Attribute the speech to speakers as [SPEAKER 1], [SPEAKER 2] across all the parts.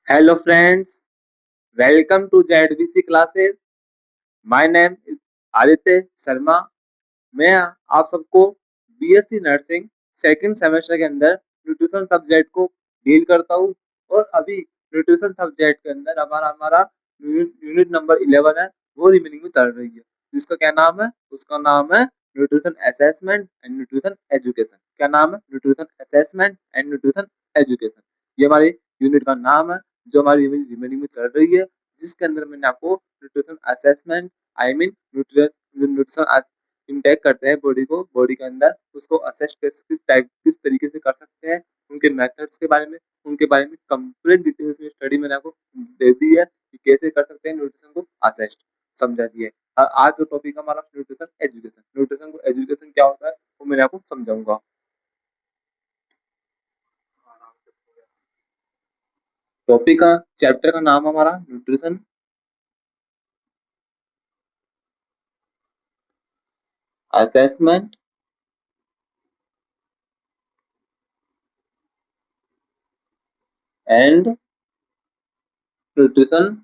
[SPEAKER 1] Hello friends, welcome to ZBC classes. My name is Aditya Sharma. मैं आप सबको बीएससी नर्सिंग सेकंड सेमेस्टर के अंदर न्यूट्रिशन सब्जेक्ट को डील करता हूँ। और अभी न्यूट्रिशन सब्जेक्ट के अंदर हमारा हमारा यूनिट नंबर 11 है, वो रिमेनिंग में चल रही है। जिसका क्या नाम है? उसका नाम है nutrition assessment and nutrition education. क्या नाम है? Nutrition assessment and nutrition education. ये हमारी यूनिट का नाम है जो हमारी रिमेनिंग में चल रही है, जिसके अंदर मैंने आपको nutrition assessment I mean nutrition intake करते हैं बॉडी को, बॉडी के अंदर उसको असेस किस तरीके से कर सकते हैं, उनके मेथड्स के बारे में, उनके बारे में कंप्लीट डिटेल्स में स्टडी मैंने आपको दे दी है कि कैसे कर सकते हैं न्यूट्रिशन को असेस, समझा दिए। आज जो टॉपिक हमारा न्यूट्रिशन एजुकेशन, न्यूट्रिशन को एजुकेशन क्या होता है वो मैंने आपको समझाऊंगा। टॉपिक का चैप्टर का नाम हमारा nutrition assessment and nutrition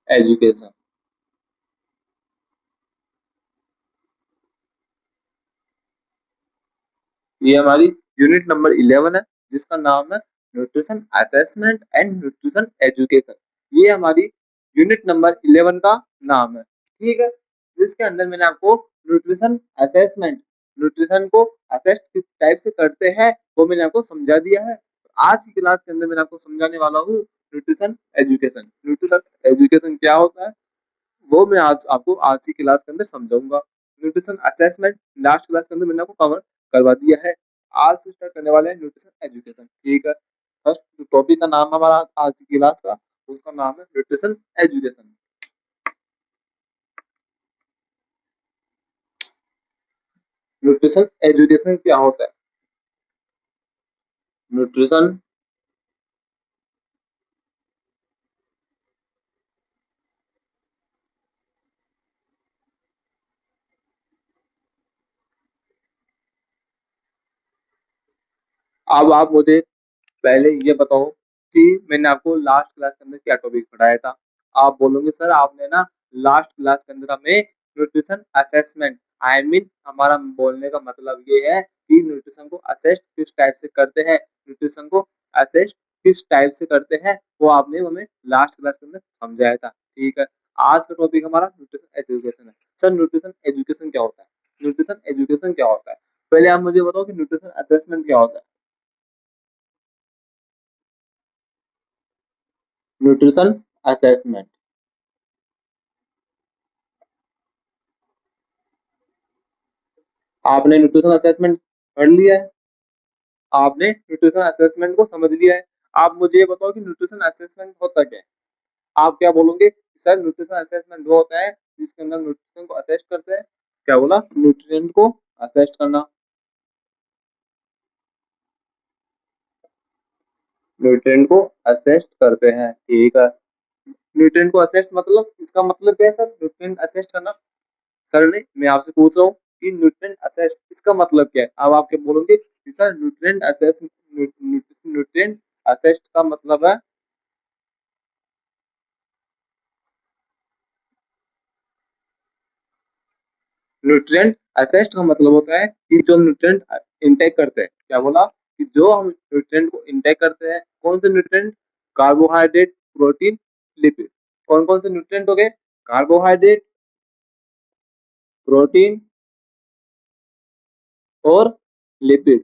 [SPEAKER 1] education. ये हमारी यूनिट नंबर 11 है, जिसका नाम है nutrition assessment and nutrition education. ये हमारी यूनिट नंबर 11 का नाम है, ठीक है। जिसके अंदर मैंने आपको न्यूट्रिशन असेसमेंट, न्यूट्रिशन को असेस किस टाइप से करते हैं वो मैंने आपको समझा दिया है। आज की क्लास के अंदर मैंने आपको समझाने वाला हूँ न्यूट्रिशन एजुकेशन। न्यूट्रिशन एजुकेशन क्या होता है वो मैं आज आपको आज की क्लास के अंदर समझाऊंगा। न्यूट्रिशन असेसमेंट लास्ट क्लास के अंदर मैंने आपको कवर करवा दिया है। आज से स्टार्ट करने वाले हैं न्यूट्रिशन एजुकेशन, ठीक है। फर्स्ट टॉपिक का नाम हमारा आज की क्लास का, उसका नाम है न्यूट्रिशन एजुकेशन। न्यूट्रिशन एजुकेशन क्या होता है? न्यूट्रिशन अब आप मुझे पहले ये बताओ कि मैंने आपको लास्ट क्लास के अंदर क्या टॉपिक पढ़ाया था। आप बोलोगे सर आपने ना लास्ट क्लास के अंदर हमें न्यूट्रिशन असेसमेंट, आई मीन हमारा बोलने का मतलब ये है कि न्यूट्रिशन को असेस किस टाइप से करते हैं, न्यूट्रिशन को असेस किस टाइप से करते हैं वो आपने हमें लास्ट क्लास के अंदर समझाया था, ठीक है। आज का टॉपिक हमारा न्यूट्रिशन एजुकेशन है। सर न्यूट्रिशन एजुकेशन क्या होता है? न्यूट्रिशन एजुकेशन क्या होता है? पहले आप मुझे बताओ कि न्यूट्रिशन असेसमेंट क्या होता है। न्यूट्रिशन असेसमेंट, आपने न्यूट्रिशन असेसमेंट पढ़ लिया है, आपने न्यूट्रिशन असेसमेंट को समझ लिया है। आप मुझे ये बताओ कि न्यूट्रिशन असेसमेंट होता क्या है। आप क्या बोलोगे? सर न्यूट्रिशन असेसमेंट वो होता है जिसके अंदर न्यूट्रिशन को असेस करते हैं। क्या बोला? न्यूट्रिएंट को असेस करना। न्यूट्रिएंट को असेस करते हैं, ठीक है। न्यूट्रिएंट को असेस मतलब इसका मतलब क्या है सर? न्यूट्रिएंट असेस करना। सर नहीं, मैं आपसे पूछ रहा हूँ कि न्यूट्रिएंट असेस इसका मतलब क्या है। अब आप क्या बोलोगे कि sir nutrient assess, nutrient assess का मतलब है, न्यूट्रिएंट असेस्ड का मतलब होता है कि जो न्यूट्रिएंट इनटेक करते हैं। क्या बोला? कि जो हम न्यूट्रिएंट को इनटेक करते हैं। कौन से न्यूट्रिएंट? Carbohydrate, protein, lipid. कौन कौन से न्यूट्रिएंट हो गए? कार्बोहाइड्रेट, प्रोटीन और लिपिड।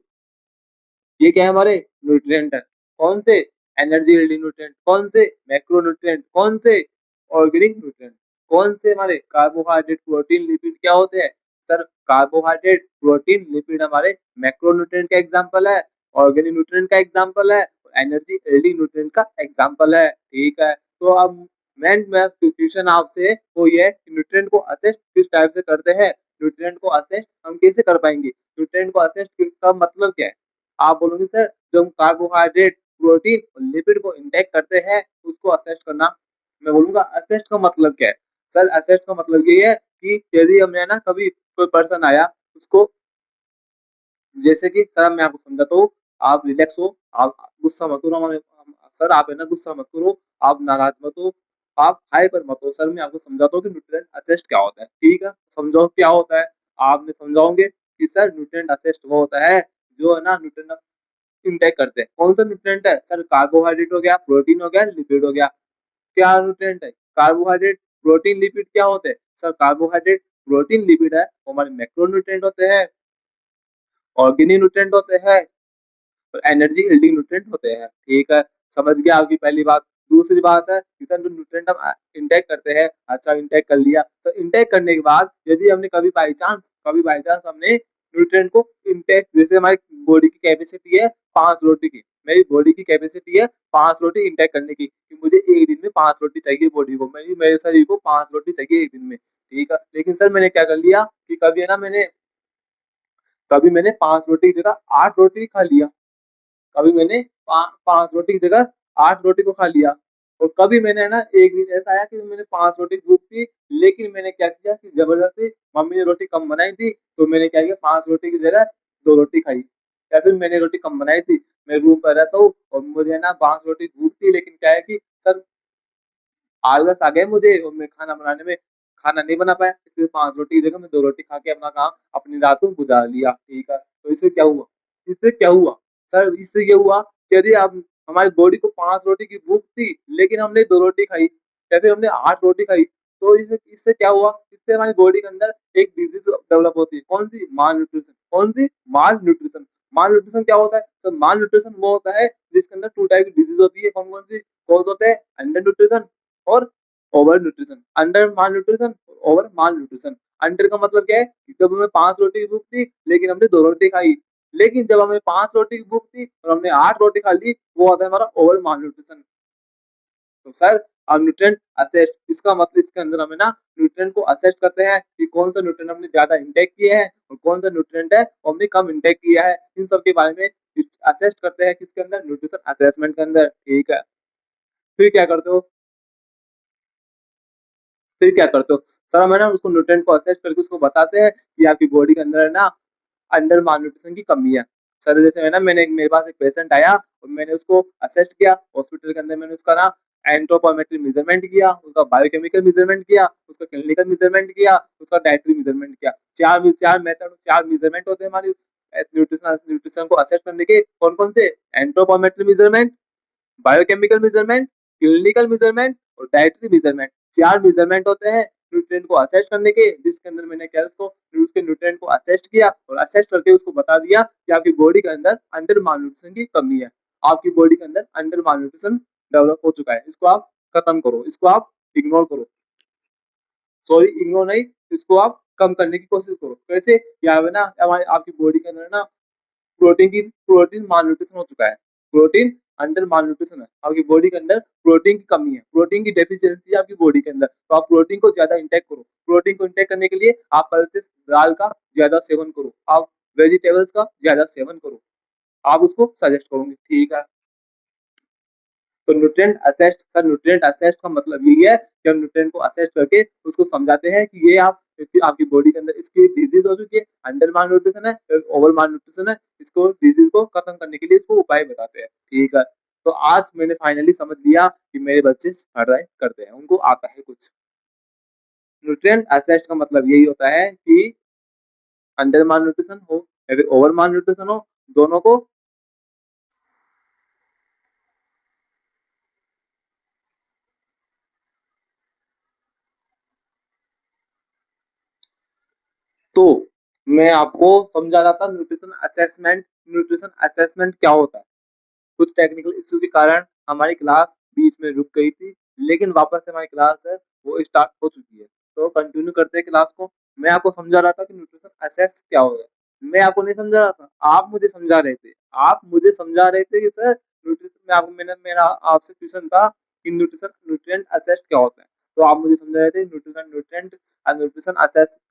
[SPEAKER 1] ये क्या है? हमारे न्यूट्रिएंट है। कौन से? Energy healthy nutrient. कौन से? Macro nutrient. कौन से? Organic nutrient. कौन से? हमारे कार्बोहाइड्रेट, प्रोटीन, लिपिड क्या होते हैं? सर कार्बोहाइड्रेट, प्रोटीन, लिपिड हमारे मैक्रो न्यूट्रिएंट का एग्जांपल है, ऑर्गेनिक न्यूट्रिएंट का एग्जांपल है, एनर्जी हेल्दी न्यूट्रिएंट का एग्जांपल है, ठीक है। तो अब मेन क्वेश्चन आपसे वो ये है कि न्यूट्रिएंट को असेस किस टाइप से करते हैं, न्यूट्रिएंट को असेस हम कैसे कर पाएंगे, न्यूट्रिएंट को असेस का मतलब क्या है। आप बोलोगे सर जो हम कार्बोहाइड्रेट, प्रोटीन और लिपिड को इंटेक करते हैं उसको असेस करना। मैं बोलूंगा असेस का मतलब क्या है। सर असेस का मतलब ये है कि यदि हमने ना कभी कोई पर्सन आया, उसको जैसे कि सर मैं आपको समझाता हूँ, आप रिलैक्स हो, आप गुस्सा मत करो हमारे सर आप है ना गुस्सा मत करो, आप नाराज़ मत हो, आप हाइपर मत हो। सर मैं आपको समझाता हूँ कि न्यूट्रिएंट असिस्ट क्या होता है, ठीक है? समझाओ क्या होता है? आपने समझाओगे कि सर न्यूट्रिएंट असिस्ट वो होता है, जो है ना न्यूट्रिएंट इनटेक करते हैं। कौन सा न्यूट्रिएंट है? सर कार्बोहाइड्रेट हो गया, प्रोटीन हो गया, लिपिड हो गया। क्या न्यूट्रिएंट है? कार्बोहाइड्रेट, प्रोटीन, लिपिड क्या होते हैं? सर कार्बोहाइड्रेट, प्रोटीन, लिपिड है, वो हमारे मैक्रो न्यूट्रिएंट होते हैं, ऑर्गेनिक न्यूट्रिएंट होते हैं, और एनर्जी यील्डिंग न्यूट्रिएंट होते हैं, ठीक है? समझ गया आपकी पहली बात। दूसरी बात है कि सर जो न्यूट्रिएंट हम इनटेक करते हैं, अच्छा इनटेक कर लिया, तो इनटेक करने के बाद यदि हमने कभी बाई चांस हमने न्यूट्रिएंट को इनटेक, जैसे हमारी बॉडी की कैपेसिटी है 5 रोटी की, मेरी बॉडी की कैपेसिटी है 5 रोटी इनटेक करने की, कि मुझे एक दिन में 5 रोटी चाहिए बॉडी को, मेरे शरीर को 5 रोटी चाहिए एक दिन में, ठीक है? लेकिन सर मैंने क्या कर लिया कि कभी मैंने 5 रोटी की जगह 8 रोटी खा लिया। कभी मैंने 5 रोटी की जगह 8 रोटी को खा लिया, और कभी मैंने ना एक दिन ऐसा आया कि मैंने 5 रोटी भूख थी, लेकिन मैंने क्या किया कि जबरदस्ती मम्मी ने रोटी कम बनाई थी, तो मैंने क्या किया 5 रोटी की जगह 2 रोटी खाई, या फिर मैंने रोटी कम बनाई थी, मैं रूम पर रहता हूँ और मुझे ना 5 रोटी भूख थी, लेकिन क्या है कि सर आलस आ गया मुझे और मैं खाना बनाने में खाना नहीं बना पाया, इसलिए 5 रोटी की जगह मैं 2 रोटी खा के अपना काम अपनी रात को गुजार लिया, ठीक है? तो इससे क्या हुआ? सर इससे ये हुआ कि यदि आप हमारी बॉडी को 5 रोटी की भूख थी, लेकिन हमने 2 रोटी खाई या फिर हमने 8 रोटी खाई, तो इससे इससे क्या हुआ? इससे हमारी बॉडी के अंदर एक डिज़ीज़ डेवलप होती है, कौन-सी? माल-न्यूट्रिशन। कौन-सी? माल-न्यूट्रिशन। माल-न्यूट्रिशन क्या होता है? तो माल-न्यूट्रिशन वो होता है जिसके अंदर 2 टाइप की डिज़ीज़ होती है, कौन-कौन सी? कौन से होते हैं? अंडर न्यूट्रिशन और ओवर न्यूट्रिशन। अंडर माल न्यूट्रिशन, ओवर माल न्यूट्रिशन। अंडर का मतलब क्या है कि जब हमें 5 रोटी की भूख थी, लेकिन हमने 2 रोटी खाई, लेकिन जब हमें 5 रोटी की भूख थी और हमने 8 रोटी खा ली, वो होता है हमारा ओवर माल न्यूट्रिशन। तो सर अब न्यूट्रिएंट असेस्ट, इसका मतलब इसके अंदर हमें ना न्यूट्रिएंट को असेस्ट करते हैं कि कौन सा न्यूट्रिएंट हमने ज्यादा इंटेक किया है और कौन सा न्यूट्रिएंट है वो हमने कम इंटेक किया है, इन सब के बारे में असेस्ट करते हैं किसके अंदर? न्यूट्रिशन असेसमेंट के अंदर, ठीक है? फिर क्या करते हो? फिर क्या करते हो? सर हम है ना उसको न्यूट्रिएंट को असेस करके उसको बताते हैं कि आपकी बॉडी के अंदर है ना अंडर मालन्यूट्रिशन की कमी है। सर जैसे है ना मेरे पास एक पेशेंट आया और मैंने उसको असेस किया, हॉस्पिटल के अंदर मैंने उसका ना एंथ्रोपोमेट्री मेज़रमेंट किया, उसका बायोकेमिकल मेज़रमेंट किया, उसका क्लिनिकल मेज़रमेंट किया, उसका डायटरी मेज़रमेंट किया। 4 मेज़रमेंट होते हैं हमारी न्यूट्रिशन न्यूट्रिशन को असेस करने के, कौन-कौन से? Anthropometry measurement, biochemical measurement, clinical measurement और डायटरी मेजरमेंट। 4 मेजरमेंट होते हैं न्यूट्रिएंट को असेस करने के, जिसके अंदर मैंने क्या उसको उसके न्यूट्रिएंट को असेस किया और असेस करके उसको बता दिया कि आपकी बॉडी के अंदर अंडर मालन्यूट्रिशन की कमी है। आपकी बॉडी के अंदर अंडर मालन्यूट्रिशन डेवलप हो चुका है। इसको आप खत्म करो, इसको आप इग्नोर करो। सॉरी इग्नोर नहीं, इसको आप कम करने की कोशिश करो। कैसे? क्या है ना हमारी आपकी बॉडी के अंदर ना प्रोटीन मालन्यूट्रिशन हो चुका है। प्रोटीन अंडर मालन्यूट्रिशन है। आपकी बॉडी के अंदर प्रोटीन की कमी है, प्रोटीन की डेफिशिएंसी है आपकी बॉडी के अंदर। तो आप प्रोटीन को ज़्यादा इंटेक करो। प्रोटीन को इंटेक करने के लिए आप पल्सेस दाल का ज़्यादा सेवन करो। आप वेजिटेबल्स का ज़्यादा सेवन करो। आप उसको सजेस्ट करूँगी, ठीक है? तो nutrient asset, sir nutrient asset का मतलब यही है कि हम न्यूट्रिएंट को असेस्ट करके उसको समझाते हैं कि ये आप इसकी आपकी बॉडी के अंदर इसकी डिजीज हो चुकी है, अंडर माल न्यूट्रिशन है, ओवर माल न्यूट्रिशन है, इसको डिजीज को खत्म करने के लिए इसको उपाय बताते हैं, ठीक है? तो आज मैंने फाइनली समझ लिया कि मेरे बच्चे पढ़ाई करते हैं, उनको आता है कुछ। न्यूट्रिएंट असेस्ट का मतलब यही होता है कि अंडर माल न्यूट्रिशन हो या फिर ओवर माल न्यूट्रिशन हो, दोनों को तो मैं आपको समझा रहा था न्यूट्रिशन असेसमेंट क्या होता है। कुछ टेक्निकल इश्यू के कारण हमारी क्लास बीच में रुक गई थी, लेकिन वापस से हमारी क्लास है वो स्टार्ट हो चुकी है। तो कंटिन्यू करते हैं क्लास को। मैं आपको समझा रहा था कि न्यूट्रिशन असेस क्या होता है। मैं आपको नहीं समझा रहा था, आप मुझे समझा रहे थे। आप मुझे समझा रहे थे कि सर न्यूट्रिशन में आपको मैंने मेरा आपसे क्वेश्चन था कि न्यूट्रिएंट असेस क्या होता है? तो आप मुझे समझा रहे थे न्यूट्रिएंट न्यूट्रिशन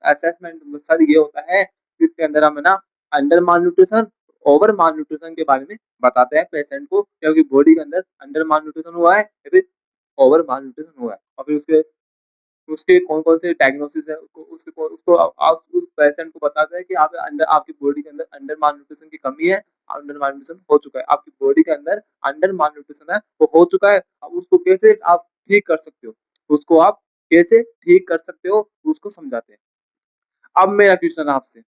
[SPEAKER 1] असेसमेंट सर ये होता है जिसके अंदर हम है ना अंडर माल न्यूट्रिशन, ओवर माल न्यूट्रिशन के बारे में बताते हैं पेशेंट को, क्योंकि बॉडी के अंदर अंडर माल न्यूट्रिशन हुआ है या फिर ओवर माल न्यूट्रिशन हुआ है, और फिर उसके कौन-कौन से डायग्नोसिस है, उसको आप उस पेशेंट को बताते हैं कि आप अंडर आपकी बॉडी के अंदर अंडर मालन्यूट्रिशन की कमी है, अंडर मालन्यूट्रिशन हो चुका है, आपकी बॉडी के अंदर अंडर मालन्यूट्रिशन है, वो हो चुका है, अब उसको कैसे आप ठीक कर सकते हो, उसको आप कैसे ठीक कर सकते हो, उसको समझाते हैं। अब मेरा क्वेश्चन आपसे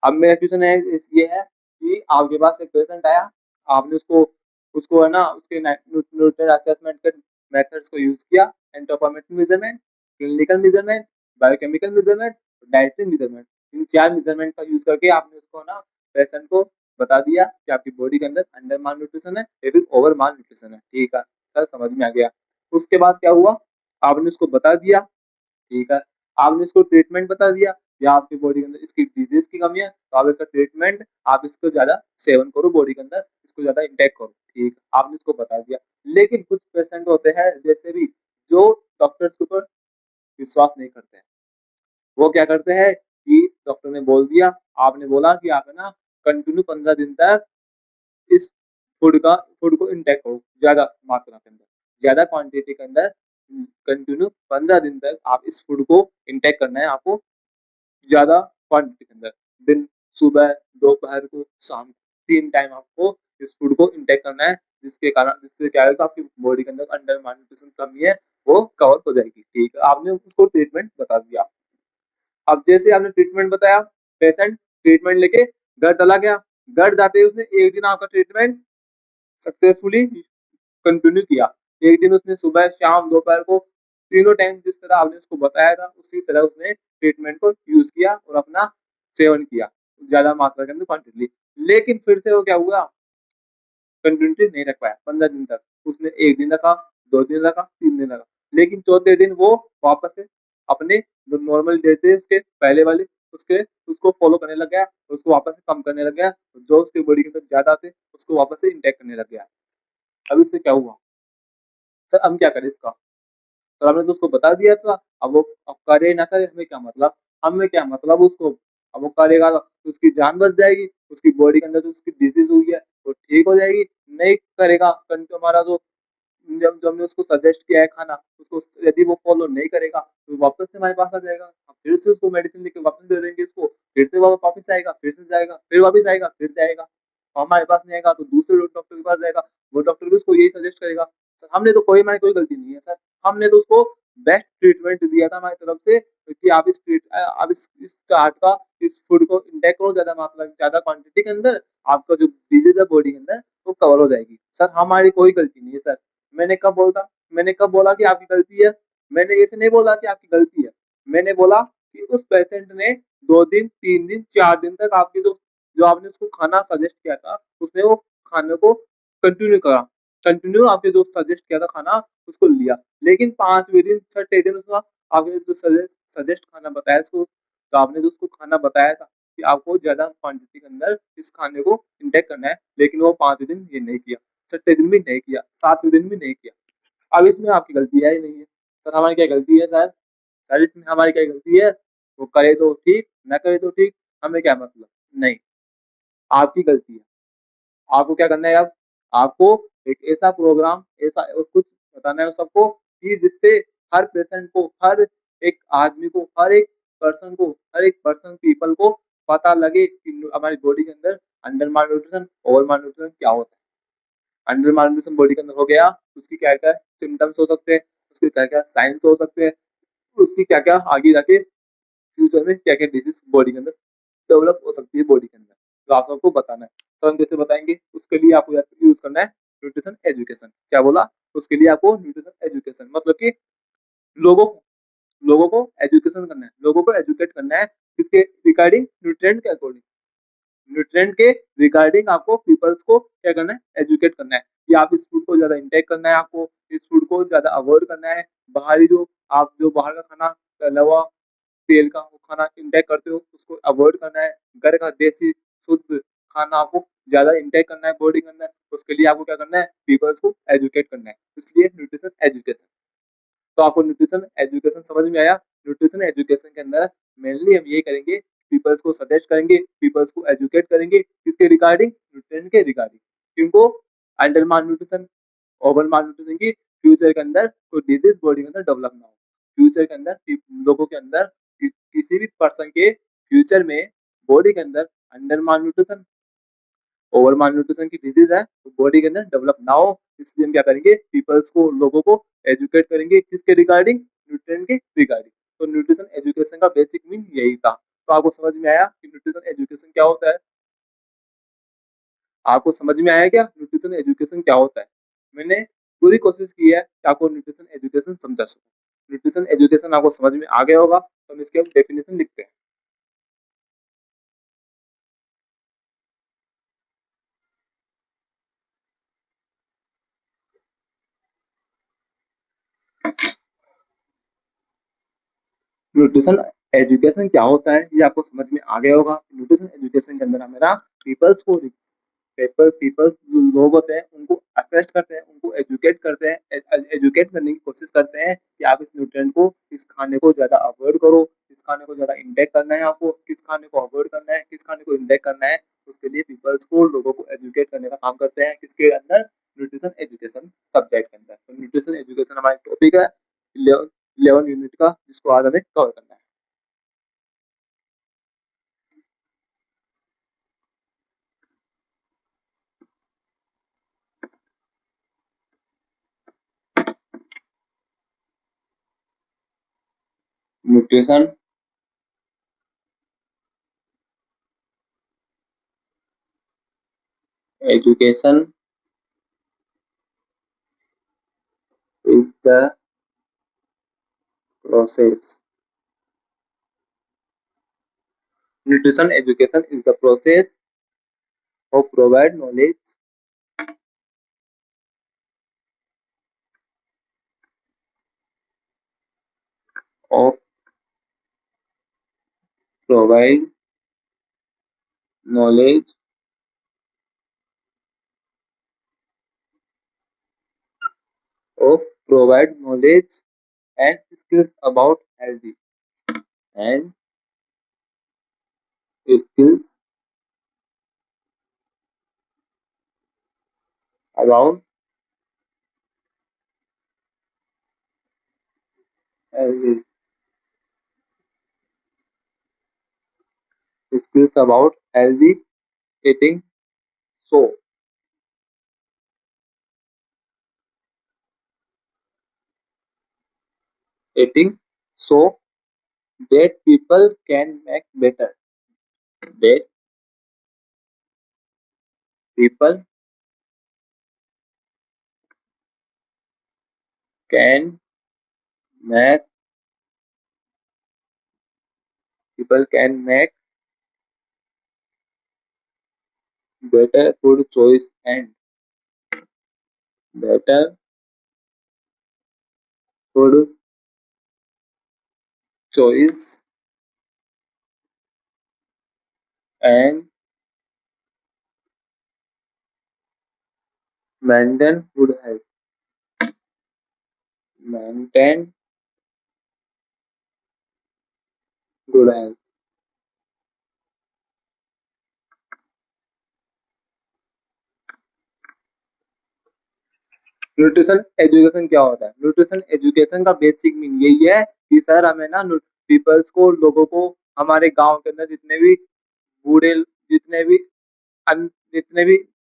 [SPEAKER 1] अब मेरा क्वेश्चन है ये है कि आपके पास एक पेशेंट आया, आपने उसको उसको है ना उसके न्यूट्रिएंट असेसमेंट के मेथड्स को यूज किया, anthropometric measurement, clinical measurement, biochemical measurement, dietary measurement, इन 4 मेजरमेंट का यूज करके आपने उसको ना पेशेंट को बता दिया कि आपकी बॉडी के अंदर अंडर माल न्यूट्रिशन है या फिर ओवर माल न्यूट्रिशन है। ठीक है, सर समझ में आ गया। उसके बाद क्या हुआ, आपने उसको बता दिया, ठीक है, आपने इसको ट्रीटमेंट बता दिया या आपकी बॉडी के अंदर इसकी डिजीज की कमी है तो आप इसका ट्रीटमेंट, आप इसको ज्यादा सेवन करो, बॉडी के अंदर इसको ज्यादा इंटेक करो, ठीक, आपने इसको बता दिया। लेकिन कुछ पेशेंट होते हैं जैसे भी जो डॉक्टर्स के ऊपर विश्वास नहीं करते हैं, वो क्या करते हैं कि डॉक्टर ने बोल दिया, आपने बोला कि आप है ना कंटिन्यू 15 दिन तक इस फूड को इंटेक करो, ज्यादा मात्रा के अंदर, ज्यादा क्वांटिटी के अंदर, कंटिन्यू 15 दिन तक आप इस फूड को इंटेक करना है आपको, ज़्यादा क्वांटिटी के अंदर, दिन, सुबह, दोपहर को, शाम को, 3 टाइम आपको इस फूड को इंटेक करना है, जिससे क्या होगा आपकी बॉडी के अंदर अंडर न्यूट्रिशन कमी है, वो कवर हो जाएगी। ठीक है, आपने उसको ट्रीटमेंट बता दिया। अब जैसे आपने ट्रीटमेंट बताया, पेशेंट ट्रीटमेंट लेके घर चला गया। घर जाते ही उसने 1 दिन आपका ट्रीटमेंट सक्सेसफुली कंटिन्यू किया। एक दिन उसने सुबह, शाम, दोपहर को तीनों टाइम जिस तरह आपने उसको बताया था, उसी तरह उसने ट्रीटमेंट को यूज़ किया और अपना सेवन किया, ज़्यादा मात्रा के अंदर क्वांटिटी। लेकिन फिर से वो क्या हुआ, कंटिन्यूटी नहीं रख पाया 15 दिन तक। उसने 1 दिन रखा, 2 दिन रखा, 3 दिन रखा। लेकिन चौथे दिन वो वापस से अपने जो नॉर्मल डे थे उसके पहले वाले उसके उसको फ़ॉलो करने लग गया, उसको वापस से कम करने लग गया। जो उसकी बॉडी के अंदर ज़्यादा थे, उसको वापस से इंटेक करने लग गया। अब इससे क्या हुआ? सर हम क्या करें इसका? सर हमने तो उसको बता दिया था, अब करे ना करे हमें क्या मतलब? हमें क्या मतलब उसको, अब वो करेगा तो उसकी जान बच जाएगी, उसकी बॉडी के अंदर जो उसकी डिज़ीज़ हुई है, वो ठीक हो जाएगी। नहीं करेगा तो हमारा जो जब जो हमने उसको सजेस्ट किया है खाना, उसको यदि वो फ़ॉलो नहीं करेगा, तो वापस से हमारे पास आ जाएगा। हम फिर से उसको मेडिसिन लिख के वापस दे देंगे इसको, फिर से वो वापस आएगा, फिर से जाएगा, फिर वापस आएगा, फिर जाएगा। हमारे पास नहीं आएगा तो दूसरे डॉक्टर के पास जाएगा, वो डॉक्टर भी उसको यही सजेस्ट करेगा। सर हमने तो हमारी कोई गलती नहीं है सर, हमने तो उसको बेस्ट ट्रीटमेंट दिया था हमारी तरफ से कि आप इस चार्ट का, इस फूड को इंटेक करो ज़्यादा मात्रा ज़्यादा क्वांटिटी के अंदर, आपका जो डिज़ीज़ है बॉडी के अंदर, वो कवर हो जाएगी। सर हमारी कोई गलती नहीं है सर। मैंने कब बोला कि आपकी गलती है? मैंने ऐसे नहीं बोला कि आपकी गलती है। मैंने बोला कि उस पेशेंट ने 2 दिन, 3 दिन, 4 दिन तक आपकी जो जो आपने उसको खाना सजेस्ट किया था, उसने वो खाने को कंटिन्यू करा। कंटिन्यू आपने जो सजेस्ट किया था खाना, उसको लिया। लेकिन 5वें दिन, छठे दिन उसका आपने जो सजेस्ट खाना बताया उसको, तो आपने जो उसको खाना बताया था कि आपको ज़्यादा क्वांटिटी के अंदर इस खाने को इंटेक करना है, लेकिन वो 5वें दिन ये नहीं किया। छठे दिन भी नहीं किया, 7वें दिन भी नहीं किया। अब इसमें आपकी गलती है ही नहीं है। सर हमारी क्या गलती है सर? सर इसमें हमारी क्या गलती है? वो करे तो ठीक, ना करे तो ठीक, हमें क्या मतलब? नहीं, आपकी गलती है। आपको क्या करना है अब? आपको एक ऐसा प्रोग्राम, ऐसा कुछ बताना है सबको कि जिससे हर पेशेंट को, हर एक आदमी को, हर एक पर्सन पीपल को पता लगे कि हमारी बॉडी के अंदर अंडर मालन्यूट्रिशन, ओवर मालन्यूट्रिशन क्या होता है। अंडर मालन्यूट्रिशन बॉडी के अंदर हो गया, उसकी क्या-क्या सिम्पटम्स हो सकते हैं, उसके क्या-क्या साइन्स हो सकते हैं, उसकी क्या-क्या आगे जाके फ्यूचर में क्या-क्या डिजीज़ बॉडी के अंदर डेवलप हो सकती है बॉडी के अंदर। तो आप सबको बताना है। तो हम कैसे बताएँगे? उसके लिए आपको यूज़ करना है न्यूट्रिशन एजुकेशन। क्या बोला? उसके लिए आपको न्यूट्रिशन एजुकेशन मतलब कि लोगों लोगों को एजुकेशन करना है, लोगों को एजुकेट करना है किसके रिगार्डिंग? न्यूट्रिएंट के अकॉर्डिंग। न्यूट्रिएंट के रिगार्डिंग आपको पीपल्स को क्या करना है? एजुकेट करना है कि आप इस फूड को ज़्यादा इंटेक करना है आपको, इस फूड को ज़्यादा अवॉइड करना है। बाहरी जो आप जो बाहर का खाना, तला हुआ, तेल का वो खाना इंटेक करते हो, उसको अवॉइड करना है। घर का देसी शुद्ध खाना आपको ज़्यादा इंटेक करना है बॉडी के अंदर। उसके लिए आपको क्या करना है? पीपल्स को एजुकेट करना है। इसलिए न्यूट्रिशन एजुकेशन। तो आपको न्यूट्रिशन एजुकेशन समझ में आया? न्यूट्रिशन एजुकेशन के अंदर मेनली हम ये करेंगे, पीपल्स को सजेस्ट करेंगे, पीपल्स को एजुकेट करेंगे, किसके रिगार्डिंग? न्यूट्रिएंट के रिगार्डिंग। किनको? अंडर मालन्यूट्रिशन, ओवर मालन्यूट्रिशन की फ्यूचर के अंदर कोई डिजीज़ बॉडी के अंदर डेवलप ना हो। फ्यूचर के अंदर लोगों के अंदर किसी भी पर्सन के फ्यूचर में बॉडी के अंदर अंडर मालन्यूट्रिशन, ओवर मालन्यूट्रिशन की डिजीज है तो बॉडी के अंदर डेवलप ना हो, इसलिए हम क्या करेंगे, पीपल्स को, लोगों को एजुकेट करेंगे किसके रिगार्डिंग, न्यूट्रिएंट के रिगार्डिंग। तो न्यूट्रिशन एजुकेशन का बेसिक मीन यही था। तो आपको समझ में आया कि न्यूट्रिशन एजुकेशन क्या होता है? आपको समझ में आया क्या न्यूट्रिशन एजुकेशन क्या होता है? मैंने पूरी कोशिश की है कि आपको न्यूट्रिशन एजुकेशन समझा सकूं। न्यूट्रिशन एजुकेशन आपको समझ में आ गया होगा तो हम इसके डेफिनेशन लिखते हैं। न्यूट्रिशन एजुकेशन क्या होता है ये आपको समझ में आ गया होगा। न्यूट्रिशन एजुकेशन के अंदर हमारा पीपल्स को, पीपल्स जो लोग होते हैं उनको असिस्ट करते हैं, उनको एजुकेट करते हैं, एजुकेट करने की कोशिश करते हैं कि आप इस न्यूट्रिएंट को, इस खाने को ज्यादा अवॉइड करो, इस खाने को ज्यादा इंटेक करना है, आपको किस खाने को अवॉइड करना है, किस खाने को इंटेक करना है। उसके लिए पीपल्स को, लोगों को एजुकेट करने का काम करते हैं किसके अंदर, न्यूट्रिशन एजुकेशन सब्जेक्ट के अंदर। तो न्यूट्रिशन एजुकेशन हमारा टॉपिक है 11 यूनिट का, जिसको आज हमें कवर करना है। Nutrition education is the process. Nutrition education is the process of provide knowledge of provide knowledge of provide knowledge and skills about healthy and skills about healthy, skills about healthy eating. So eating so that people can make better, that people can make, people can make better food choice and better food choice and maintain good health. Maintain good health. Nutrition education क्या होता है? Nutrition education का basic mean यही है कि sir हमें ना peoples को, लोगों को, हमारे गांव के अंदर जितने भी बूढ़े, जितने भी जितने भी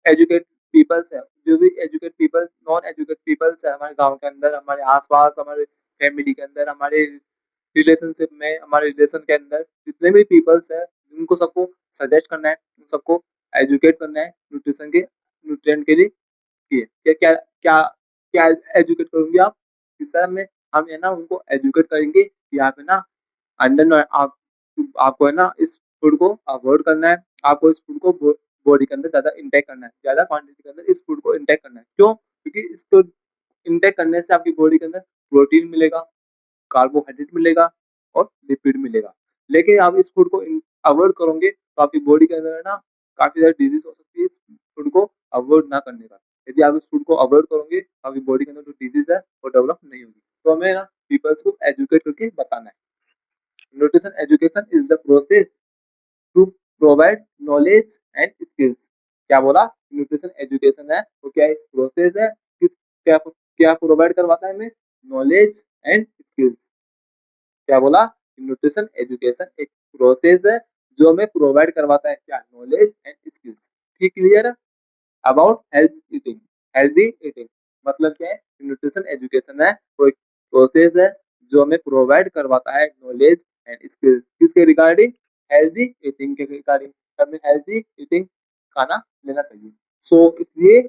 [SPEAKER 1] एजुकेट पीपल्स है, जो भी educate peoples, non educate peoples है हमारे गांव के अंदर, हमारे आसपास, हमारे फैमिली के अंदर, हमारे रिलेशनशिप में, हमारे रिलेशन के अंदर जितने भी पीपल्स है, उनको सबको सजेस्ट करना है, उन सबको एजुकेट करना है न्यूट्रिशन के, न्यूट्रिएंट के लिए। क्या क्या क्या क्या एजुकेट करोगे आप कि सर में, हम है ना उनको एजुकेट करेंगे कि आप है ना अंडर, आप, आपको है ना इस फूड को अवॉइड करना है, आपको इस फूड को बॉडी के अंदर ज्यादा इंटेक करना है, ज्यादा क्वांटिटी के अंदर इस फूड को इंटेक करना है। क्यों? क्योंकि इसको इंटेक करने से आपकी बॉडी के अंदर प्रोटीन मिलेगा, कार्बोहाइड्रेट मिलेगा और लिपिड मिलेगा। लेकिन आप इस फूड को अवॉइड करोगे तो आपकी बॉडी के अंदर है ना काफी सारी डिजीज हो सकती है इस फूड को अवॉइड ना करने का। यदि आप इस फूड को अवॉइड करोगे तो आपकी बॉडी के अंदर जो डिजीज है वो डेवलप नहीं होगी। तो हमें ना पीपल्स को एजुकेट करके बताना है। Nutrition education is the process to provide knowledge and skills. क्या बोला? न्यूट्रिशन एजुकेशन है वो क्या है? प्रोसेस है, किस क्या क्या प्रोवाइड करवाता है हमें? Knowledge and skills. क्या बोला? न्यूट्रिशन एजुकेशन एक प्रोसेस है जो हमें प्रोवाइड करवाता है क्या? Knowledge and skills. ठीक, क्लियर है? About health eating, healthy eating मतलब क्या है? न्यूट्रिशन एजुकेशन है वो एक प्रोसेस है जो हमें प्रोवाइड करवाता है नॉलेज एंड स्किल्स किसके रिगार्डिंग? हेल्दी ईटिंग के रिगार्डिंग। हमें हेल्दी ईटिंग खाना लेना चाहिए। सो इसलिए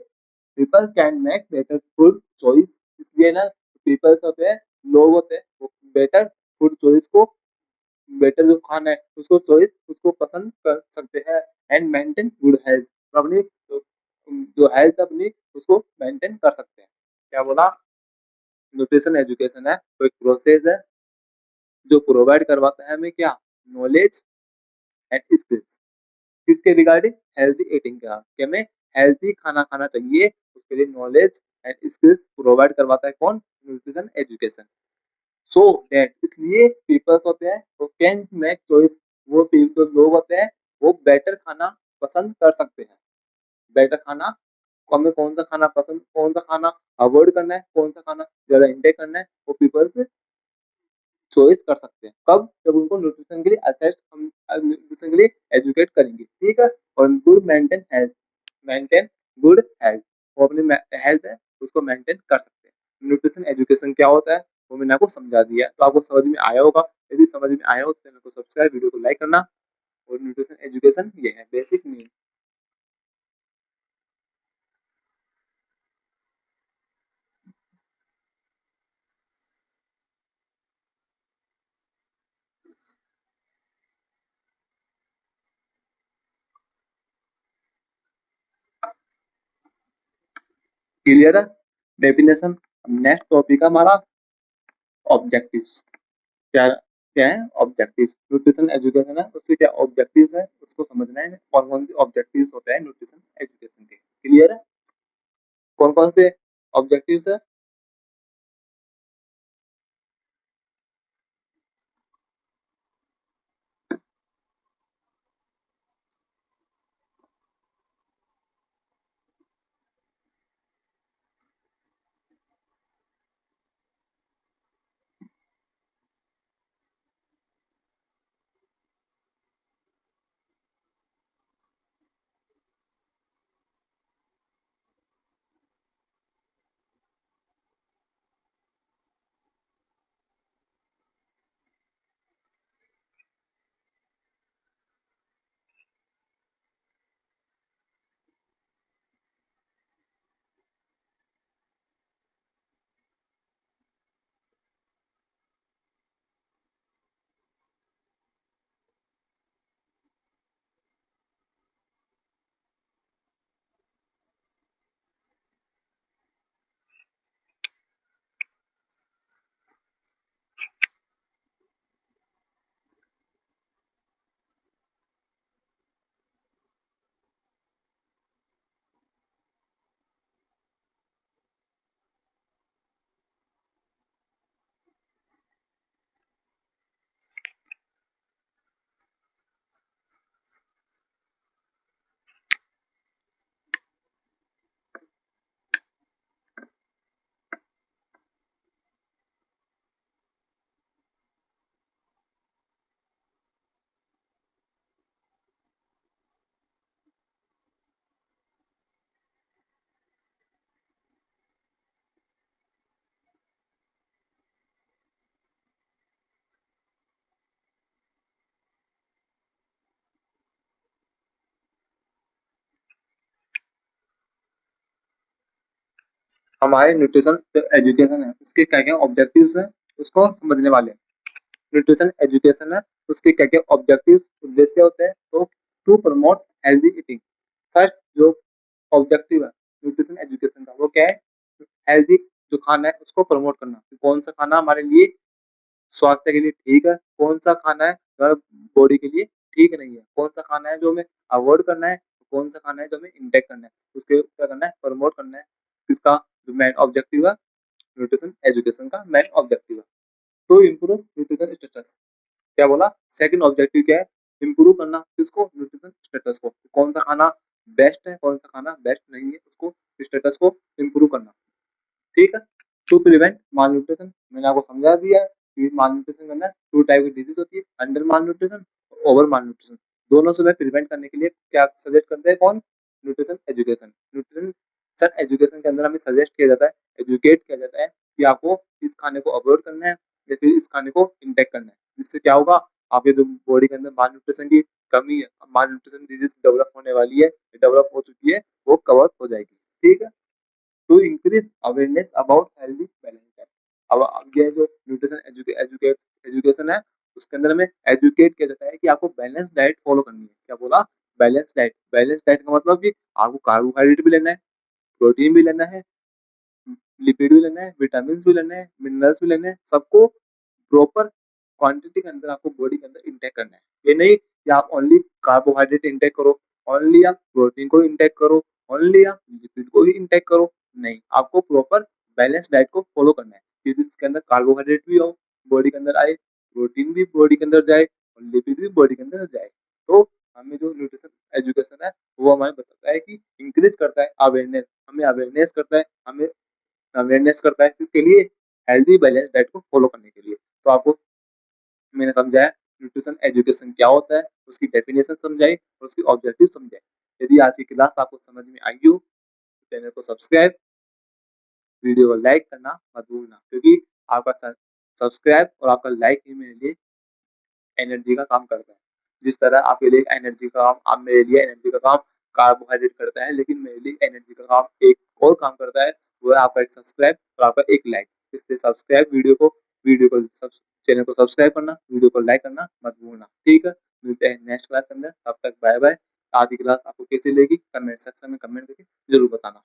[SPEAKER 1] people can make better food choice. इसलिए ना पीपल्स होते हैं, लोग होते हैं, वो बेटर फूड चॉइस को, बेटर जो खाना है उसको चॉइस उसको पसंद कर सकते हैं एंड मेंटेन गुड हेल्थ। अपनी जो हेल्थ अपनी उसको मेंटेन कर सकते हैं। क्या बोला? न्यूट्रिशन एजुकेशन है तो एक प्रोसेस है जो प्रोवाइड करवाता है हमें क्या? नॉलेज एंड स्किल्स किसके रिगार्डिंग? हेल्थी ईटिंग का, कि हमें हेल्थी खाना खाना चाहिए, उसके लिए नॉलेज एंड स्किल्स प्रोवाइड करवाता है कौन? Nutrition education. सो दैट इसलिए पीपल्स होते हैं वो कैन मेक चॉइस, वो पीपल लोग होते हैं वो बेटर खाना पसंद कर सकते हैं। बेटर खाना को हमें कौन सा खाना पसंद, कौन सा खाना अवॉइड करना है, कौन सा खाना ज्यादा इंटेक करना है, वो पीपल्स चॉइस कर सकते हैं। कब? जब उनको न्यूट्रिशन के लिए असेस, हम न्यूट्रिशन के लिए एजुकेट करेंगे। ठीक है? और good maintain health, maintain good health, वो अपनी हेल्थ है उसको मेंटेन कर सकते हैं। न्यूट्रिशन एजुकेशन क्या होता है वो मैंने आपको समझा दिया, तो आपको समझ में आया होगा। यदि समझ में आया हो तो चैनल को सब्सक्राइब, वीडियो को लाइक करना। और न्यूट्रिशन एजुकेशन ये है बेसिक नीड। क्लियर है? डेफिनेशन। नेक्स्ट टॉपिक हमारा ऑब्जेक्टिव्स। क्या क्या है? ऑब्जेक्टिव्स। न्यूट्रिशन एजुकेशन है उसके क्या ऑब्जेक्टिव्स है उसको समझना है। कौन कौन से ऑब्जेक्टिव्स होते हैं न्यूट्रिशन एजुकेशन के? क्लियर है? कौन कौन से ऑब्जेक्टिव्स है? हमारे न्यूट्रिशन एजुकेशन है उसके क्या क्या ऑब्जेक्टिव्स है उसको समझने वाले हैं। न्यूट्रिशन एजुकेशन है उसके क्या क्या ऑब्जेक्टिव्स उद्देश्य होते हैं। तो to promote healthy eating. First जो ऑब्जेक्टिव है न्यूट्रिशन एजुकेशन का वो क्या है? हेल्दी जो खाना है उसको प्रमोट करना। कौन सा खाना हमारे लिए स्वास्थ्य के लिए ठीक है, कौन सा खाना है हमारे बॉडी के लिए ठीक नहीं है, कौन सा खाना है जो हमें अवॉइड करना है, कौन सा खाना है जो हमें इंटेक करना है, उसके क्या करना है? प्रमोट करना है। किसका जो मेन ऑब्जेक्टिव है? न्यूट्रिशन एजुकेशन का मेन ऑब्जेक्टिव है टू इम्प्रूव न्यूट्रिशन स्टेटस। क्या बोला? सेकंड ऑब्जेक्टिव क्या है? इम्प्रूव करना किसको? न्यूट्रिशन स्टेटस को। कौन सा खाना बेस्ट है, कौन सा खाना बेस्ट नहीं है, उसको स्टेटस को इम्प्रूव करना। ठीक है? टू प्रिवेंट माल न्यूट्रिशन मैंने आपको समझा दिया है। माल न्यूट्रिशन के अंदर 2 टाइप की डिजीज होती है, अंडर माल न्यूट्रिशन और ओवर माल न्यूट्रिशन। दोनों से प्रिवेंट करने के लिए क्या सजेस्ट करते हैं कौन? Nutrition education. न्यूट्रिशन एजुकेशन के अंदर हमें सजेस्ट किया जाता है, एजुकेट किया जाता है कि आपको इस खाने को अवॉइड करना है या फिर इस खाने को इंटेक करना है। जिससे क्या होगा, आपके जो बॉडी के अंदर माल न्यूट्रिशन की कमी है, माल न्यूट्रिशन डिजीज डेवलप होने वाली है, डेवलप हो चुकी है, वो कवर हो जाएगी। ठीक है, to increase awareness about healthy balance diet. अब ये जो न्यूट्रिशन एजुकेशन है, उसके अंदर हमें एजुकेट किया जाता है कि आपको बैलेंस डाइट फॉलो करनी है। क्या बोला? Balance diet. बैलेंस डाइट का मतलब कि आपको कार्बोहाइड्रेट भी लेना है, प्रोटीन भी लेना है, लिपिड भी लेना है, विटामिन भी लेना है, मिनरल्स भी लेने हैं, सबको प्रॉपर क्वांटिटी के अंदर आपको बॉडी के अंदर इंटेक करना है। ये नहीं कि आप ओनली कार्बोहाइड्रेट इंटेक करो, ओनली आप प्रोटीन को इंटेक करो, ओनली आप लिपिड को ही इंटेक करो। नहीं, आपको प्रॉपर बैलेंस डाइट को फॉलो करना है कि जिसके अंदर कार्बोहाइड्रेट भी हो, बॉडी के अंदर आए, प्रोटीन भी बॉडी के अंदर जाए और लिपिड भी बॉडी के अंदर जाए। तो हमें जो न्यूट्रिशन एजुकेशन है वो हमें बताता है कि इंक्रीज करता है अवेयरनेस, हमें अवेयरनेस करता है, हमें अवेयरनेस करता है किसके लिए? हेल्दी बैलेंस डाइट को फॉलो करने के लिए। तो आपको मैंने समझाया न्यूट्रिशन एजुकेशन क्या होता है, उसकी डेफिनेशन समझाई और उसकी ऑब्जेक्टिव समझाई। यदि आज की क्लास आपको समझ में आई हो तो चैनल को सब्सक्राइब, वीडियो को लाइक करना मत भूलना, क्योंकि आपका सब्सक्राइब और आपका लाइक ही मेरे लिए एनर्जी का काम करता है। जिस तरह आपके लिए एनर्जी का काम, आप मेरे लिए एनर्जी का काम कार्बोहाइड्रेट करता है, लेकिन मेरे लिए एनर्जी का काम एक और काम करता है, वो है आपका एक सब्सक्राइब और आपका एक लाइक। इसलिए सब्सक्राइब वीडियो को चैनल को सब्सक्राइब करना, वीडियो को लाइक करना मत भूलना। ठीक है, मिलते हैं नेक्स्ट क्लास के अंदर, तब तक बाय बाय। आज की क्लास आपको कैसी लगी कमेंट सेक्शन में कमेंट करके जरूर बताना।